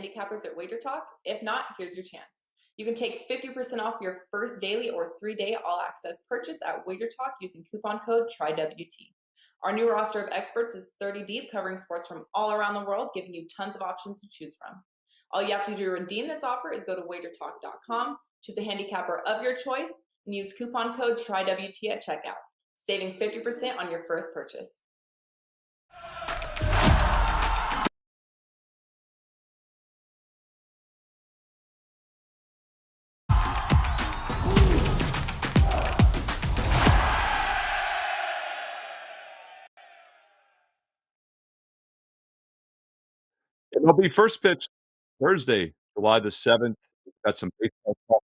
handicappers at WagerTalk? If not, here's your chance. You can take 50% off your first daily or 3-day all-access purchase at WagerTalk using coupon code TRYWT. Our new roster of experts is 30 deep, covering sports from all around the world, giving you tons of options to choose from. All you have to do to redeem this offer is go to WagerTalk.com, choose a handicapper of your choice, and use coupon code TRYWT at checkout, saving 50% on your first purchase. MLB first pitch Thursday, July the 7th. Got some baseball talk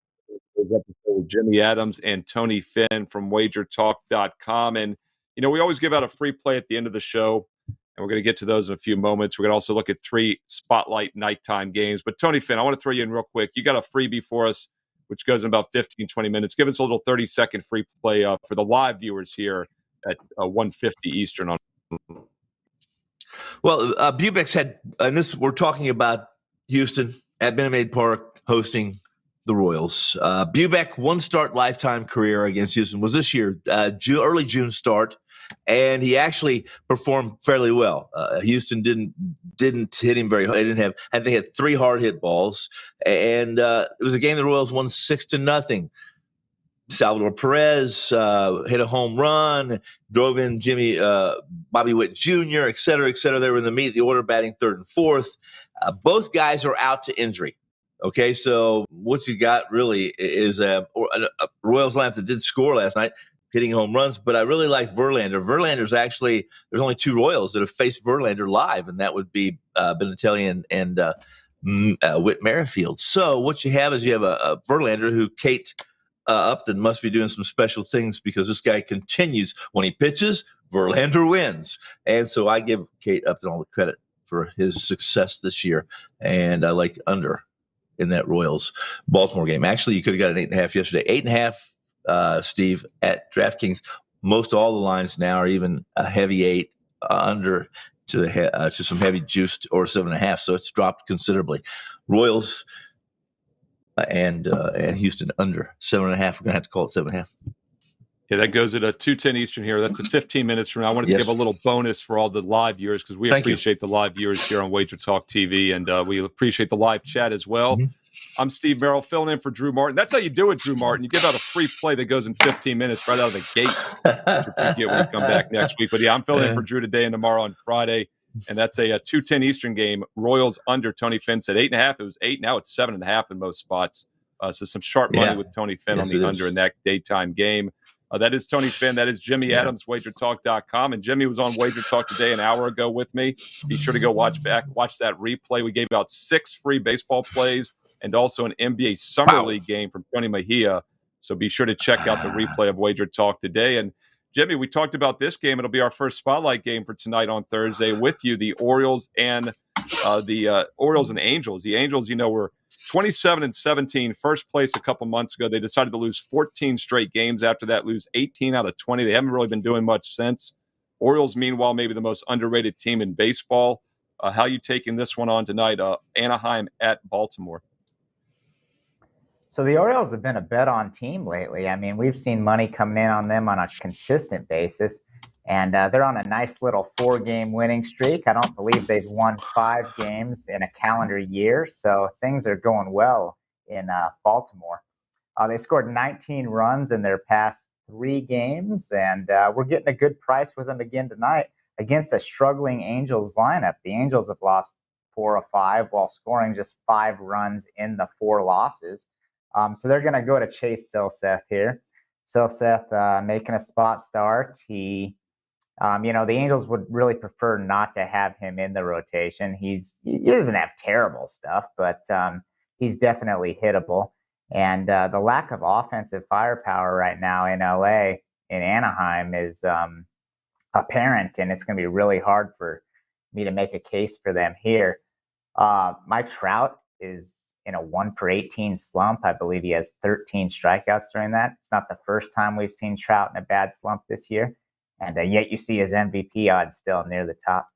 with Jimmy Adams and Tony Finn from WagerTalk.com. And, we always give out a free play at the end of the show, and we're going to get to those in a few moments. We're going to also look at 3 spotlight nighttime games. But, Tony Finn, I want to throw you in real quick. You got a freebie for us, which goes in about 15, 20 minutes. Give us a little 30-second free play for the live viewers here at 1:50 Eastern on. Well, Bubeck's had, and this we're talking about Houston at Minute Maid Park hosting the Royals. Bubeck, one start lifetime career against Houston was this year, early June start, and he actually performed fairly well. Houston didn't hit him very hard. They had 3 hard hit balls, and it was a game the Royals won 6-0. Salvador Perez hit a home run, drove in Bobby Witt Jr., et cetera, et cetera. They were in the order, batting 3rd and 4th. Both guys are out to injury. Okay, so what you got really is a Royals lineup that did score last night, hitting home runs, but I really like Verlander. Verlander's actually, there's only 2 Royals that have faced Verlander live, and that would be Benintelli and Whit Merrifield. So what you have is a Verlander who Kate Upton must be doing some special things, because this guy continues. When he pitches, Verlander wins. And so I give Kate Upton all the credit for his success this year. And I like under in that Royals Baltimore game. Actually, you could have got an 8.5 yesterday. 8.5, Steve, at DraftKings. Most all the lines now are even a heavy 8 under to some heavy juiced or 7.5. So it's dropped considerably. Royals and Houston under 7.5. We're going to have to call it 7.5. Yeah, that goes at 2:10 Eastern here. That's at 15 minutes from now. I wanted to give a little bonus for all the live viewers, because we appreciate the live viewers here on Wager Talk TV, and we appreciate the live chat as well. Mm-hmm. I'm Steve Merrill, filling in for Drew Martin. That's how you do it, Drew Martin. You give out a free play that goes in 15 minutes right out of the gate, which you get when you come back next week. But yeah, I'm filling in for Drew today and tomorrow on Friday. And that's a 2:10 Eastern game. Royals under. Tony Finn said 8.5. It was 8. Now it's 7.5 in most spots. So some sharp money with Tony Finn on the under in that daytime game. That is Tony Finn. That is Jimmy Adams, WagerTalk.com. And Jimmy was on Wager Talk today an hour ago with me. Be sure to go watch that replay. We gave out 6 free baseball plays and also an NBA Summer League game from Tony Mejia. So be sure to check out the replay of Wager Talk today. And Jimmy, we talked about this game. It'll be our first spotlight game for tonight on Thursday with you, the Orioles and Orioles and Angels. The Angels, were 27-17, first place a couple months ago. They decided to lose 14 straight games after that, lose 18 out of 20. They haven't really been doing much since. Orioles, meanwhile, maybe the most underrated team in baseball. How you taking this one on tonight? Anaheim at Baltimore. So the Orioles have been a bet-on team lately. I mean, we've seen money coming in on them on a consistent basis, and they're on a nice little 4-game winning streak. I don't believe they've won 5 games in a calendar year, so things are going well in Baltimore. They scored 19 runs in their past 3 games, and we're getting a good price with them again tonight against a struggling Angels lineup. The Angels have lost 4 of 5 while scoring just 5 runs in the 4 losses. So they're going to go to Chase Silseth here. Silseth making a spot start. He, the Angels would really prefer not to have him in the rotation. He doesn't have terrible stuff, but he's definitely hittable. And the lack of offensive firepower right now in LA, in Anaheim, is apparent, and it's going to be really hard for me to make a case for them here. Mike Trout is in a 1-for-18 slump. I believe he has 13 strikeouts during that. It's not the first time we've seen Trout in a bad slump this year. And yet you see his MVP odds still near the top.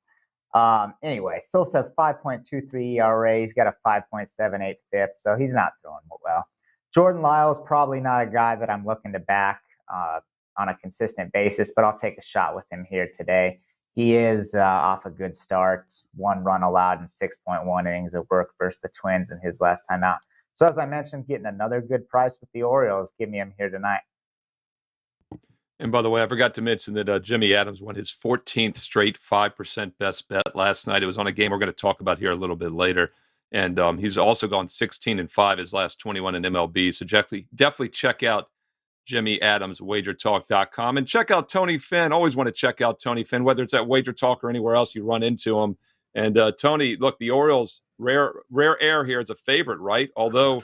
Anyway, still says 5.23 ERA. He's got a 5.78 FIP, so he's not throwing well. Jordan Lyles, probably not a guy that I'm looking to back on a consistent basis, but I'll take a shot with him here today. He is off a good start, 1 run allowed in 6.1 innings of work versus the Twins in his last time out. So as I mentioned, getting another good price with the Orioles. Give me him here tonight. And by the way, I forgot to mention that Jimmy Adams won his 14th straight 5% best bet last night. It was on a game we're going to talk about here a little bit later. And he's also gone 16-5 his last 21 in MLB. So definitely check out Jimmy Adams, WagerTalk.com. And check out Tony Finn. Always want to check out Tony Finn, whether it's at WagerTalk or anywhere else you run into him. And Tony, look, the Orioles, rare air here is a favorite, right? Although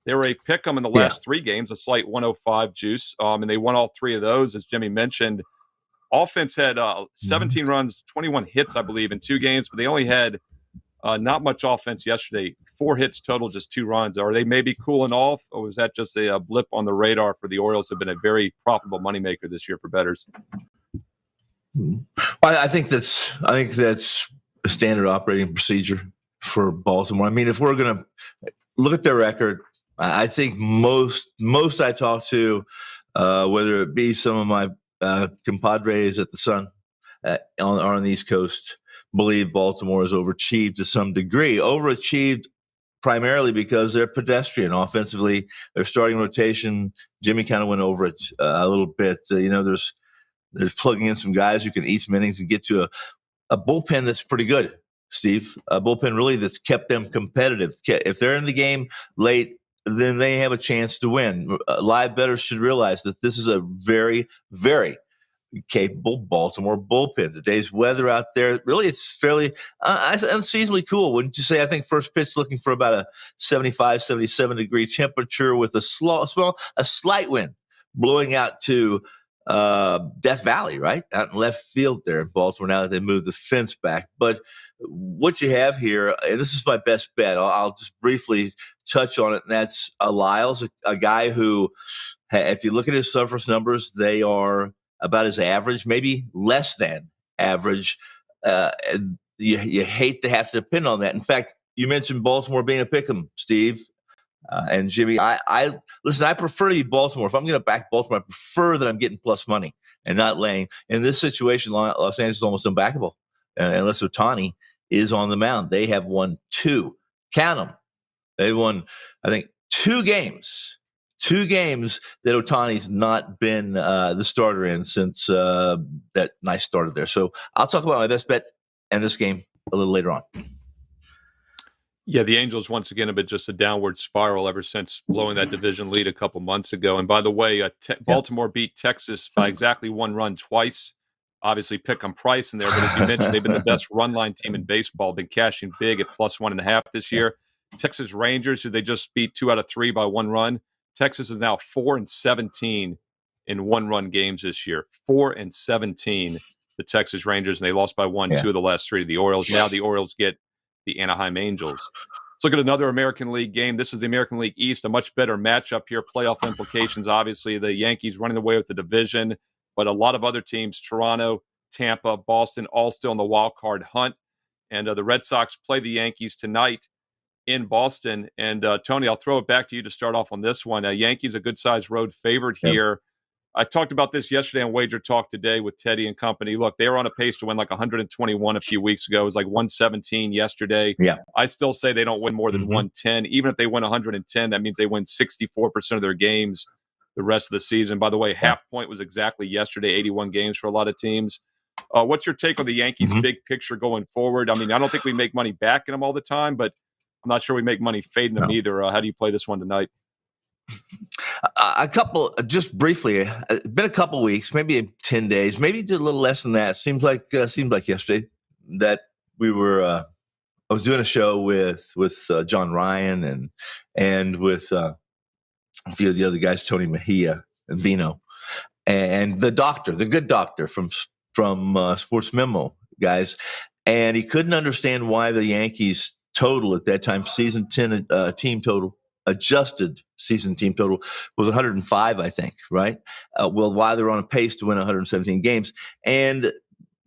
they were a pick 'em in the last 3 games, a slight 105 juice, and they won all 3 of those, as Jimmy mentioned. Offense had 17 runs, 21 hits, I believe, in 2 games, but they only had not much offense yesterday. 4 hits total, just 2 runs. Are they maybe cooling off, or was that just a blip on the radar for the Orioles? Have been a very profitable moneymaker this year for bettors. Well, I think that's a standard operating procedure for Baltimore. I mean, if we're going to look at their record, I think most I talk to, whether it be some of my compadres at the Sun on the East Coast, believe Baltimore has overachieved to some degree. Overachieved primarily because they're pedestrian offensively. Their starting rotation, Jimmy kind of went over it a little bit. There's plugging in some guys who can eat some innings and get to a bullpen that's pretty good, Steve. A bullpen really that's kept them competitive. If they're in the game late, then they have a chance to win. Live bettors should realize that this is a very, very capable Baltimore bullpen. Today's weather out there, really, it's fairly unseasonably cool. Wouldn't you say? I think first pitch looking for about a 75, 77 degree temperature with a slight wind blowing out to Death Valley, right? Out in left field there in Baltimore now that they moved the fence back. But what you have here, and this is my best bet, I'll just briefly touch on it, and that's Lyles, a guy who, if you look at his surface numbers, they are about his average, maybe less than average. You hate to have to depend on that. In fact, you mentioned Baltimore being a pick'em, Steve. And Jimmy, I listen, I prefer to be Baltimore. If I'm going to back Baltimore, I prefer that I'm getting plus money and not laying. In this situation, Los Angeles is almost unbackable unless Ohtani is on the mound. They have won 2. Count them. They won, I think, 2 games. 2 games that Ohtani's not been the starter in since that nice started there. So I'll talk about my best bet and this game a little later on. Yeah, the Angels, once again, have been just a downward spiral ever since blowing that division lead a couple months ago. And by the way, Baltimore beat Texas by exactly 1 run twice. Obviously, pick on price in there, but as you mentioned, they've been the best run line team in baseball, been cashing big at plus 1.5 this year. Texas Rangers, who they just beat 2 out of 3 by 1 run. Texas is now 4-17 in 1-run games this year. 4-17, the Texas Rangers, and they lost by 1, 2 of the last 3 to the Orioles. Now the Orioles get the Anaheim Angels. Let's look at another American League game. This is the American League East, a much better matchup here. Playoff implications, obviously, the Yankees running away with the division, but a lot of other teams, Toronto, Tampa, Boston, all still in the wild card hunt. And the Red Sox play the Yankees tonight in Boston. And Tony, I'll throw it back to you to start off on this one. Yankees a good-sized road favorite here. I talked about this yesterday on Wager Talk today with Teddy and company. Look, they were on a pace to win like 121 a few weeks ago. It was like 117 yesterday. Yeah. I still say they don't win more than 110. Even if they win 110, that means they win 64% of their games the rest of the season. By the way, half point was exactly yesterday, 81 games for a lot of teams. What's your take on the Yankees' big picture going forward? I mean, I don't think we make money backing them all the time, but I'm not sure we make money fading them either. How do you play this one tonight? Just briefly, been a couple weeks, maybe 10 days, maybe a little less than that. Seems like yesterday that we were. I was doing a show with John Ryan and with a few of the other guys, Tony Mejia and Vino, and the good doctor from Sports Memo guys, and he couldn't understand why the Yankees total at that time, season 10 team total. Adjusted season team total was 105, I think, right? While they're on a pace to win 117 games. And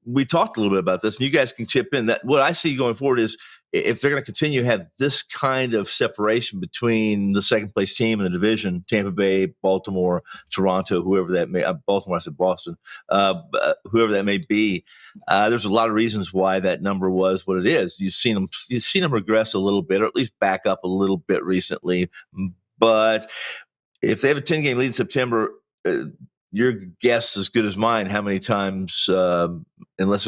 we talked a little bit about this, and you guys can chip in. That what I see going forward is if they're going to continue to have this kind of separation between the second place team and the division, Tampa Bay, Baltimore, Toronto, whoever that may, Baltimore, I said Boston, whoever that may be, there's a lot of reasons why that number was what it is. You've seen them regress a little bit, or at least back up a little bit recently. But if they have a 10-game lead in September, your guess is as good as mine. How many times, unless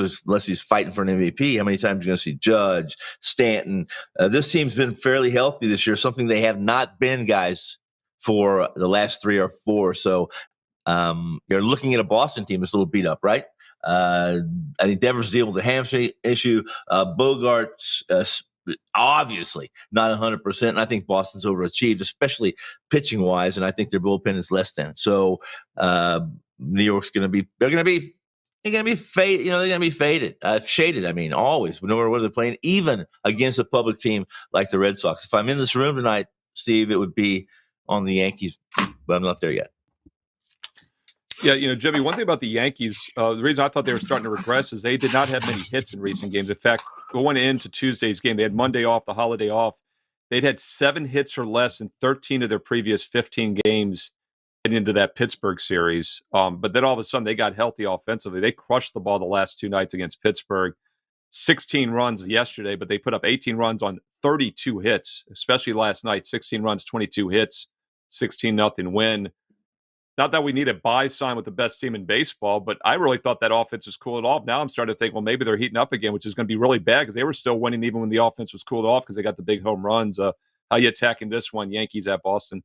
he's fighting for an MVP, how many times you're going to see Judge, Stanton? This team's been fairly healthy this year, something they have not been, guys, for the last 3 or 4. So you're looking at a Boston team that's a little beat up, right? I think Devers dealing with the hamstring issue. Bogart's obviously not 100%, and I think Boston's overachieved, especially pitching wise, and I think their bullpen is less than. So New York's going to be faded. They're going to be faded, shaded. I mean, always, no matter whether they're playing, even against a public team like the Red Sox. If I'm in this room tonight, Steve, it would be on the Yankees, but I'm not there yet. Yeah, Jimmy, one thing about the Yankees, the reason I thought they were starting to regress is they did not have many hits in recent games. In fact, going into Tuesday's game, they had Monday off, the holiday off. They'd had 7 hits or less in 13 of their previous 15 games heading into that Pittsburgh series. But then all of a sudden, they got healthy offensively. They crushed the ball the last 2 nights against Pittsburgh. 16 runs yesterday, but they put up 18 runs on 32 hits, especially last night. 16 runs, 22 hits, 16-0 win. Not that we need a buy sign with the best team in baseball, but I really thought that offense was cooled off. Now I'm starting to think, well, maybe they're heating up again, which is going to be really bad because they were still winning even when the offense was cooled off because they got the big home runs. How you attacking this one, Yankees at Boston?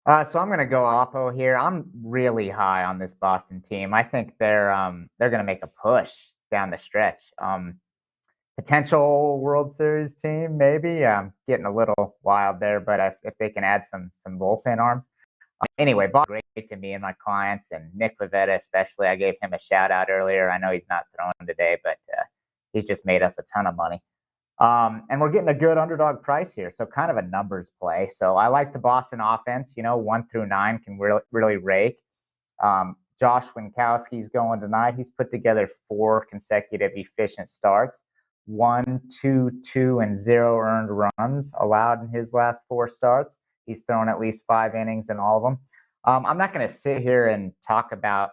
So I'm going to go Oppo here. I'm really high on this Boston team. I think they're going to make a push down the stretch. Potential World Series team, maybe. Getting a little wild there, but if they can add some bullpen arms. Anyway, Boston great to me and my clients, and Nick Pivetta especially. I gave him a shout out earlier. I know he's not throwing today, but he's just made us a ton of money. And we're getting a good underdog price here, so kind of a numbers play. So I like the Boston offense. 1 through 9 can really rake. Josh Winkowski's going tonight. He's put together 4 consecutive efficient starts. 1, 2, 2, and 0 earned runs allowed in his last 4 starts. He's thrown at least 5 innings in all of them. I'm not going to sit here and talk about,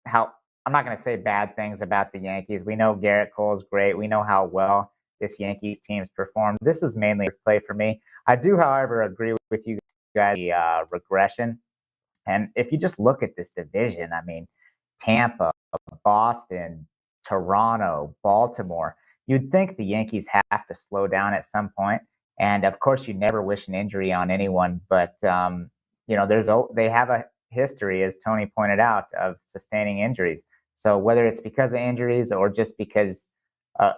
how I'm not going to say bad things about the Yankees. We know Garrett Cole is great. We know how well this Yankees team's performed. This is mainly play for me. I do, however, agree with you guys, the regression. And if you just look at this division, I mean, Tampa, Boston, Toronto, Baltimore, you'd think the Yankees have to slow down at some point. And of course, you never wish an injury on anyone, but they have a history, as Tony pointed out, of sustaining injuries. So whether it's because of injuries or just because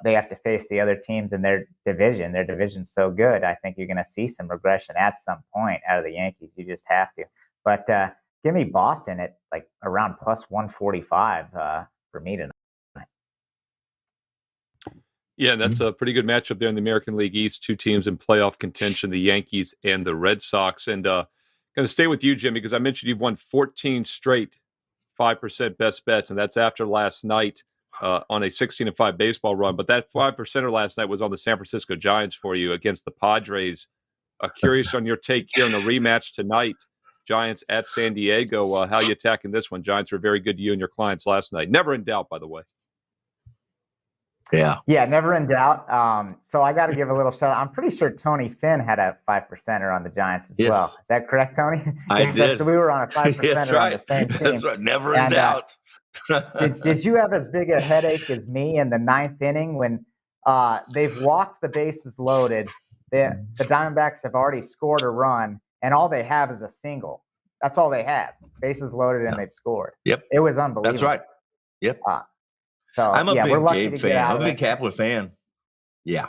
they have to face the other teams in their division's so good, I think you're going to see some regression at some point out of the Yankees. You just have to. But give me Boston at like around plus 145 for me tonight. Yeah, that's a pretty good matchup there in the American League East. 2 teams in playoff contention, the Yankees and the Red Sox. And going to stay with you, Jimmy, because I mentioned you've won 14 straight 5% best bets, and that's after last night on a 16-5 baseball run. But that 5%er last night was on the San Francisco Giants for you against the Padres. Curious on your take here in the rematch tonight, Giants at San Diego. How you attacking this one? Giants were very good to you and your clients last night. Never in doubt, by the way. Yeah, never in doubt. So I got to give a little shout out. I'm pretty sure Tony Finn had a 5%er on the Giants as well. Is that correct, Tony? I did. So we were on a 5%er on the same team. That's right. Never in doubt. Did you have as big a headache as me in the 9th inning when they've walked the bases loaded? The Diamondbacks have already scored a run, and all they have is a single. That's all they have. Bases loaded, and they've scored. Yep. It was unbelievable. That's right. Yep. So I'm a big Gabe fan. I'm a big Kapler fan. Yeah.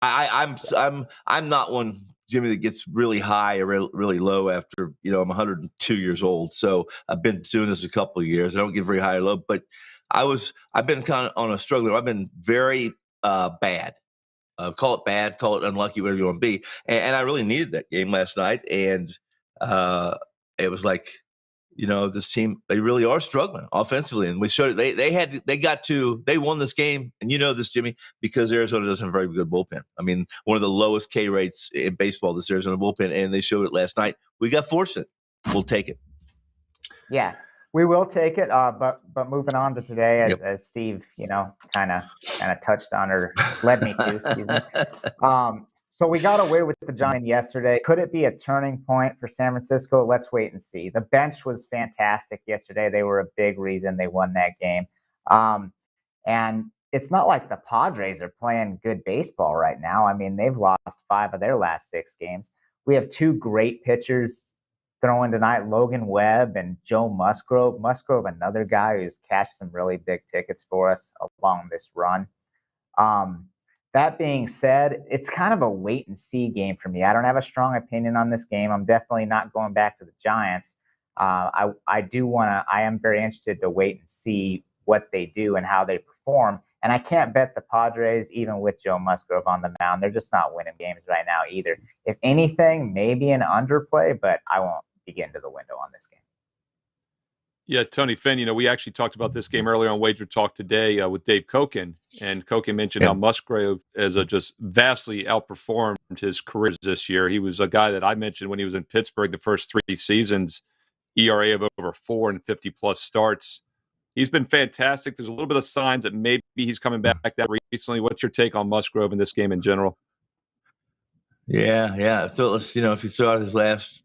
I'm not one, Jimmy, that gets really high or really low after I'm 102 years old. So I've been doing this a couple of years. I don't get very high or low, but I've been kind of on a struggle. I've been very bad. Call it bad, call it unlucky, whatever you want to be. And I really needed that game last night. And it was like, this team, they really are struggling offensively. And we showed it. They won this game. And you know this, Jimmy, because Arizona doesn't have a very good bullpen. I mean, one of the lowest K rates in baseball, this Arizona bullpen, and they showed it last night. We got fortunate. We'll take it. Yeah, we will take it. But moving on to today, as Steve, kind of touched on or led me to, excuse me. So we got away with the Giants yesterday. Could it be a turning point for San Francisco? Let's wait and see. The bench was fantastic yesterday. They were a big reason they won that game. And it's not like the Padres are playing good baseball right now. I mean, they've lost 5 of their last 6 games. We have 2 great pitchers throwing tonight, Logan Webb and Joe Musgrove. Musgrove, another guy who's cashed some really big tickets for us along this run. That being said, it's kind of a wait and see game for me. I don't have a strong opinion on this game. I'm definitely not going back to the Giants. I am very interested to wait and see what they do and how they perform. And I can't bet the Padres, even with Joe Musgrove on the mound. They're just not winning games right now either. If anything, maybe an underplay, but I won't get into the window on this game. Yeah, Tony Finn, we actually talked about this game earlier on Wager Talk today with Dave Koken. And Koken mentioned how Musgrove has just vastly outperformed his career this year. He was a guy that I mentioned when he was in Pittsburgh the first 3 seasons, ERA of over 4 and 50-plus starts. He's been fantastic. There's a little bit of signs that maybe he's coming back that recently. What's your take on Musgrove in this game in general? Yeah. Phyllis, if you throw out his last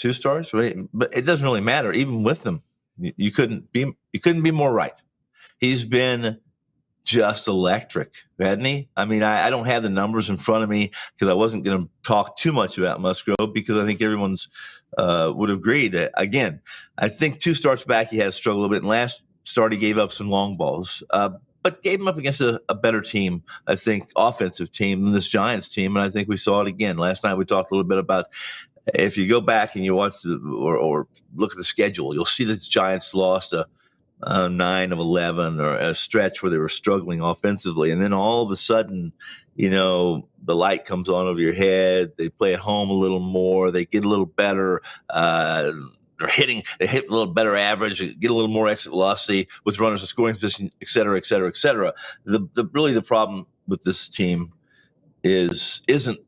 2 starts, right? But it doesn't really matter. Even with them, you couldn't be more right. He's been just electric, hadn't he? I mean, I don't have the numbers in front of me because I wasn't going to talk too much about Musgrove because I think everyone's would agree that, again, I think 2 starts back he had to struggle a little bit. And last start he gave up some long balls, but gave him up against a better team, I think, offensive team than this Giants team. And I think we saw it again. Last night we talked a little bit about, if you go back and you watch or look at the schedule, you'll see that the Giants lost a 9 of 11 or a stretch where they were struggling offensively. And then all of a sudden, the light comes on over your head. They play at home a little more. They get a little better. They hit a little better average, get a little more exit velocity with runners in scoring position, et cetera, et cetera, et cetera. The problem with this team isn't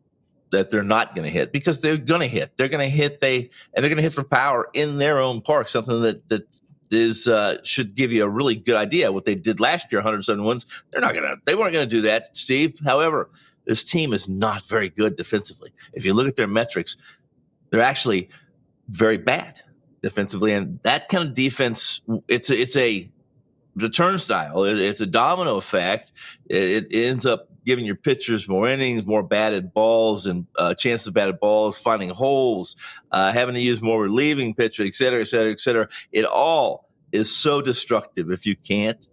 that they're not going to hit, because they're going to hit. They're going to hit. They're going to hit for power in their own park. Something that is should give you a really good idea what they did last year. 107 wins. They weren't going to do that, Steve. However, this team is not very good defensively. If you look at their metrics, they're actually very bad defensively, and that kind of defense, it's a turnstile. It's a domino effect. It ends up giving your pitchers more innings, more batted balls, and chances of batted balls, finding holes, having to use more relieving pitcher, et cetera, et cetera, et cetera. It all is so destructive if you can't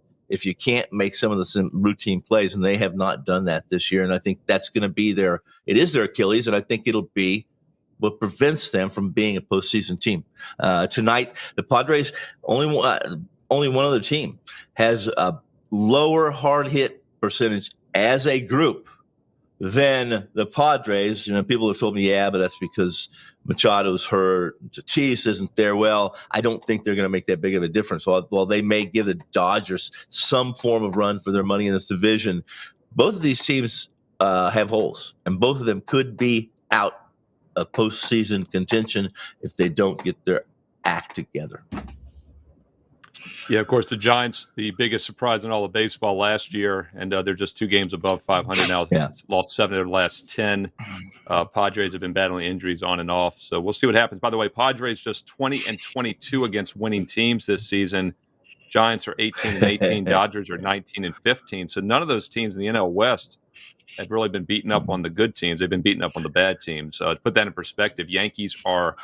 make some of the routine plays, and they have not done that this year. And I think that's going to be their Achilles, and I think it'll be what prevents them from being a postseason team. Tonight, the Padres, only one other team has a lower hard hit percentage as a group than the Padres. People have told me, but that's because Machado's hurt, Tatis isn't there. Well, I don't think they're going to make that big of a difference. While they may give the Dodgers some form of run for their money in this division, both of these teams have holes, and both of them could be out of postseason contention if they don't get their act together. Yeah, of course, the Giants, the biggest surprise in all of baseball last year, and they're just 2 games above 500 now. Lost 7 of their last 10. Padres have been battling injuries on and off, so we'll see what happens. By the way, Padres just 20-22 against winning teams this season. Giants are 18-18. Dodgers are 19-15. So none of those teams in the NL West have really been beaten up on the good teams. They've been beaten up on the bad teams. To put that in perspective, Yankees are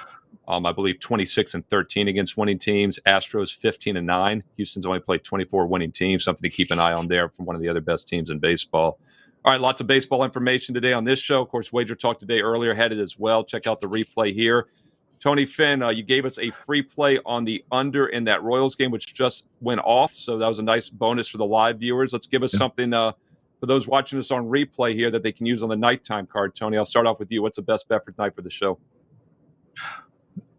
I believe 26-13 against winning teams. Astros 15-9. Houston's only played 24 winning teams. Something to keep an eye on there from one of the other best teams in baseball. All right, lots of baseball information today on this show. Of course, Wager Talk today earlier had it as well. Check out the replay here. Tony Finn, you gave us a free play on the under in that Royals game, which just went off. So that was a nice bonus for the live viewers. Let's give us something for those watching us on replay here that they can use on the nighttime card. Tony, I'll start off with you. What's the best bet for tonight for the show?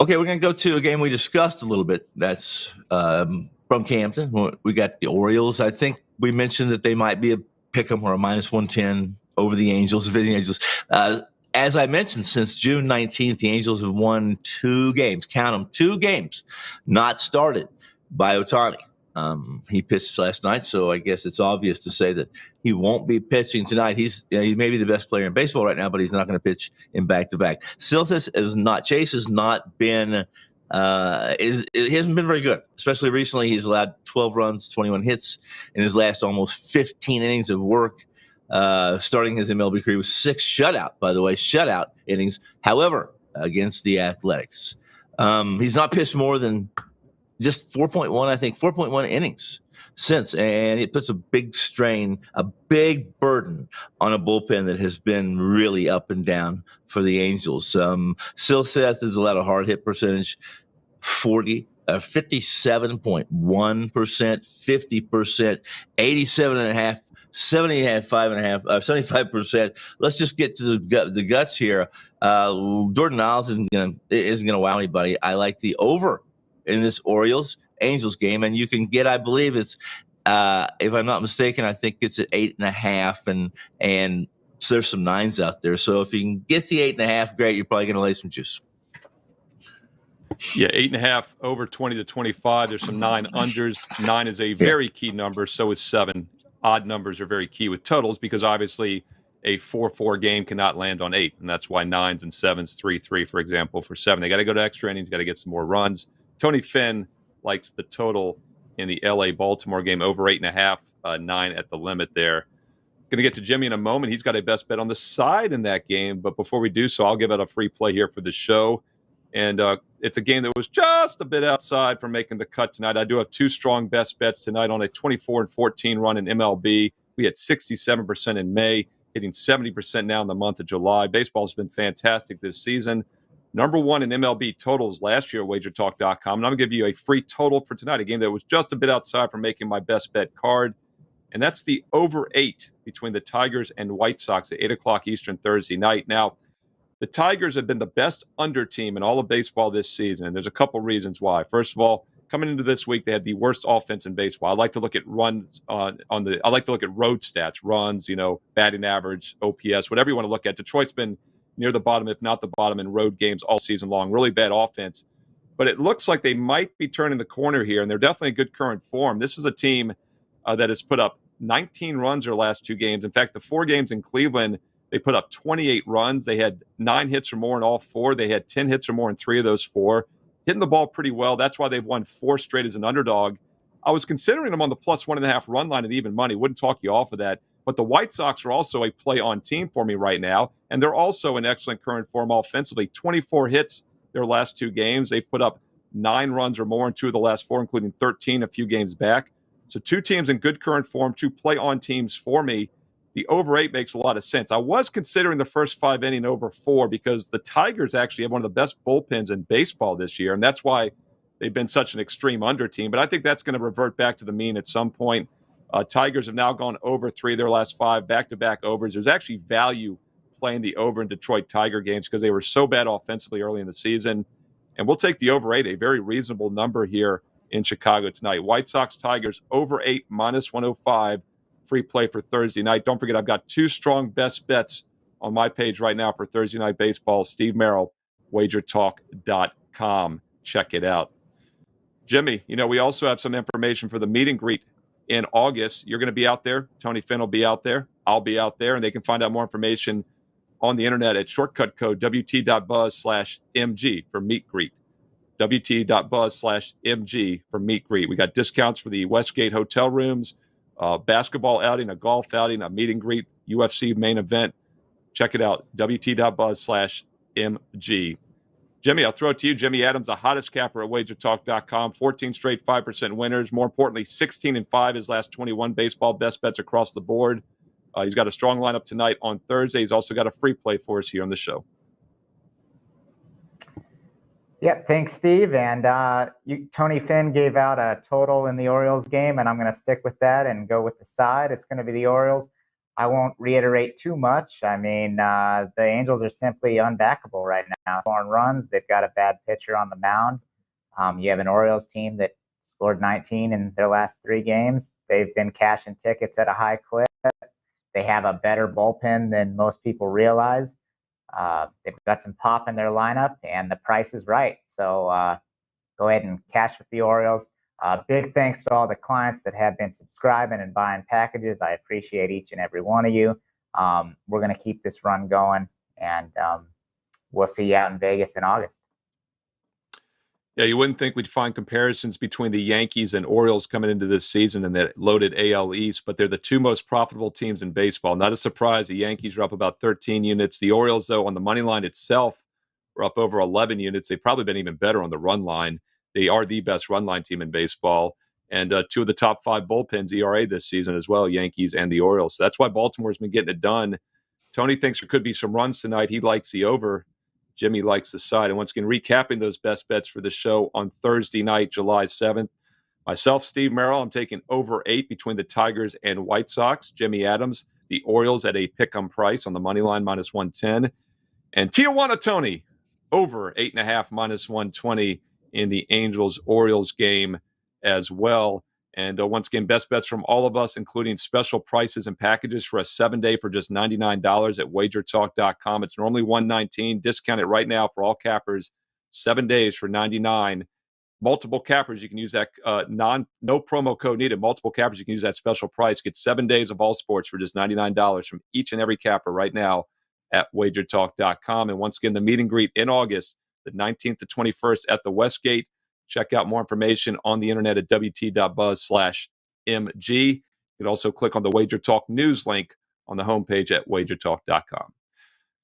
Okay, we're going to go to a game we discussed a little bit. That's from Camden. We got the Orioles. I think we mentioned that they might be a pick'em or a -110 over the Angels. As I mentioned, since June 19th, the Angels have won 2 games. Count them, 2 games, not started by Ohtani. He pitched last night, so I guess it's obvious to say that he won't be pitching tonight. He may be the best player in baseball right now, but he's not going to pitch in back-to-back. Chase has not been he hasn't been very good, especially recently. He's allowed 12 runs, 21 hits in his last almost 15 innings of work. Starting his MLB career with 6 shutout innings. However, against the Athletics, he's not pitched more than just 4.1 innings since, and it puts a big strain, a big burden on a bullpen that has been really up and down for the Angels. Silseth has allowed a hard hit percentage, 57.1%, 50%, 87.5%. 75%. Let's just get to the guts here. Jordan Niles isn't gonna wow anybody. I like the over in this Orioles Angels game, and you can get, I believe it's if I'm not mistaken, I think it's at 8.5, and so there's some 9s out there. So if you can get the 8.5, great. You're probably gonna lay some juice. Yeah, 8.5 over 20 to 25. There's some 9 unders. 9 is a very key number. So is 7. Odd numbers are very key with totals because obviously a 4-4 game cannot land on 8, and that's why 9s and 7s 3-3, for example, for 7. They got to go to extra innings, got to get some more runs. Tony Finn likes the total in the LA-Baltimore game over 8.5, 9 at the limit there. Going to get to Jimmy in a moment. He's got a best bet on the side in that game, but before we do so, I'll give out a free play here for the show. And it's a game that was just a bit outside from making the cut tonight. I do have 2 strong best bets tonight on a 24-14 run in MLB. We had 67% in May, hitting 70% now in the month of July. Baseball's been fantastic this season. Number 1 in MLB totals last year at WagerTalk.com. And I'm going to give you a free total for tonight, a game that was just a bit outside from making my best bet card. And that's the over 8 between the Tigers and White Sox at 8 o'clock Eastern Thursday night. Now, the Tigers have been the best under team in all of baseball this season, and there's a couple reasons why. First of all, coming into this week, they had the worst offense in baseball. I like to look at runs I like to look at road stats, runs, batting average, OPS, whatever you want to look at. Detroit's been near the bottom, if not the bottom, in road games all season long. Really bad offense, but it looks like they might be turning the corner here, and they're definitely in good current form. This is a team that has put up 19 runs their last 2 games. In fact, the 4 games in Cleveland, they put up 28 runs. They had 9 hits or more in all 4. They had 10 hits or more in 3 of those 4. Hitting the ball pretty well. That's why they've won 4 straight as an underdog. I was considering them on the plus 1.5 run line at even money. Wouldn't talk you off of that. But the White Sox are also a play-on team for me right now, and they're also in excellent current form offensively. 24 hits their last 2 games. They've put up 9 runs or more in 2 of the last 4, including 13 a few games back. So 2 teams in good current form, 2 play-on teams for me. The over 8 makes a lot of sense. I was considering the first 5 inning over 4 because the Tigers actually have one of the best bullpens in baseball this year, and that's why they've been such an extreme under team. But I think that's going to revert back to the mean at some point. Tigers have now gone over 3 their last 5 back-to-back overs. There's actually value playing the over in Detroit Tiger games because they were so bad offensively early in the season. And we'll take the over 8, a very reasonable number here in Chicago tonight. White Sox Tigers over 8 -105. Free play for Thursday night. Don't forget, I've got 2 strong best bets on my page right now for Thursday night baseball. Steve Merrill, WagerTalk.com. Check it out. Jimmy, we also have some information for the meet and greet in August. You're going to be out there. Tony Finn will be out there. I'll be out there, and they can find out more information on the internet at shortcut code WT.buzz/MG for meet greet. WT.buzz/MG for meet greet. We got discounts for the Westgate hotel rooms, basketball outing, a golf outing, a meet and greet, UFC main event. Check it out, WT.buzz/MG. Jimmy, I'll throw it to you. Jimmy Adams, the hottest capper at WagerTalk.com. 14 straight 5% winners. More importantly, 16-5 his last 21 baseball best bets across the board. He's got a strong lineup tonight on Thursday. He's also got a free play for us here on the show. Yep, thanks, Steve. And Tony Finn gave out a total in the Orioles game, and I'm going to stick with that and go with the side. It's going to be the Orioles I won't reiterate too much. I mean, the Angels are simply unbackable right now. On runs, they've got a bad pitcher on the mound. You have an Orioles team that scored 19 in their last 3 games. They've been cashing tickets at a high clip. They have a better bullpen than most people realize. They've got some pop in their lineup, and the price is right. So go ahead and cash with the Orioles. Big thanks to all the clients that have been subscribing and buying packages. I appreciate each and every one of you. We're going to keep this run going, and we'll see you out in Vegas in August. Yeah, you wouldn't think we'd find comparisons between the Yankees and Orioles coming into this season in that loaded AL East, but they're the 2 most profitable teams in baseball. Not a surprise. The Yankees are up about 13 units. The Orioles, though, on the money line itself, are up over 11 units. They've probably been even better on the run line. They are the best run line team in baseball. And 2 of the top 5 bullpens ERA this season as well, Yankees and the Orioles. So that's why Baltimore's been getting it done. Tony thinks there could be some runs tonight. He likes the over. Jimmy likes the side. And once again, recapping those best bets for the show on Thursday night, July 7th. Myself, Steve Merrill, I'm taking over 8 between the Tigers and White Sox. Jimmy Adams, the Orioles at a pick-em price on the money line, minus 110. And Tijuana Tony, over 8.5, minus 120 in the Angels-Orioles game as well. And once again, best bets from all of us, including special prices and packages for a 7-day for just $99 at WagerTalk.com. It's normally $119. Discount it right now for all cappers. 7 days for $99. Multiple cappers, you can use that no promo code needed. Multiple cappers, you can use that special price. Get 7 days of all sports for just $99 from each and every capper right now at WagerTalk.com. And once again, the meet and greet in August, the 19th to 21st at the Westgate. Check out more information on the internet at wt.buzz/MG. You can also click on the Wager Talk news link on the homepage at wagertalk.com.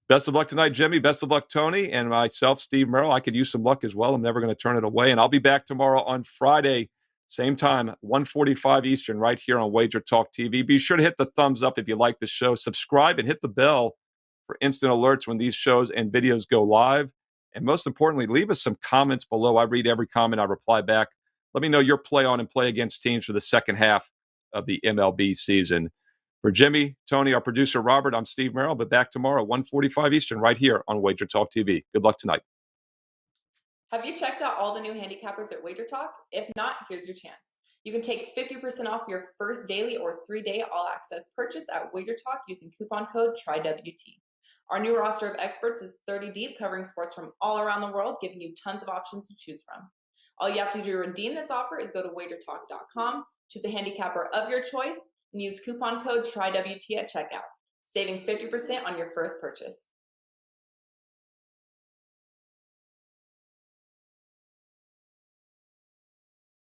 Best of luck tonight, Jimmy. Best of luck, Tony. And myself, Steve Merrill. I could use some luck as well. I'm never going to turn it away. And I'll be back tomorrow on Friday, same time, 1:45 Eastern, right here on Wager Talk TV. Be sure to hit the thumbs up if you like the show. Subscribe and hit the bell for instant alerts when these shows and videos go live. And most importantly, leave us some comments below. I read every comment. I reply back. Let me know your play on and play against teams for the second half of the MLB season. For Jimmy, Tony, our producer, Robert, I'm Steve Merrill. I'll be back tomorrow, 1:45 Eastern, right here on Wager Talk TV. Good luck tonight. Have you checked out all the new handicappers at WagerTalk? If not, here's your chance. You can take 50% off your first daily or 3-day all-access purchase at WagerTalk using coupon code TRYWT. Our new roster of experts is 30 deep, covering sports from all around the world, giving you tons of options to choose from. All you have to do to redeem this offer is go to WagerTalk.com, choose a handicapper of your choice, and use coupon code TRYWT at checkout, saving 50% on your first purchase.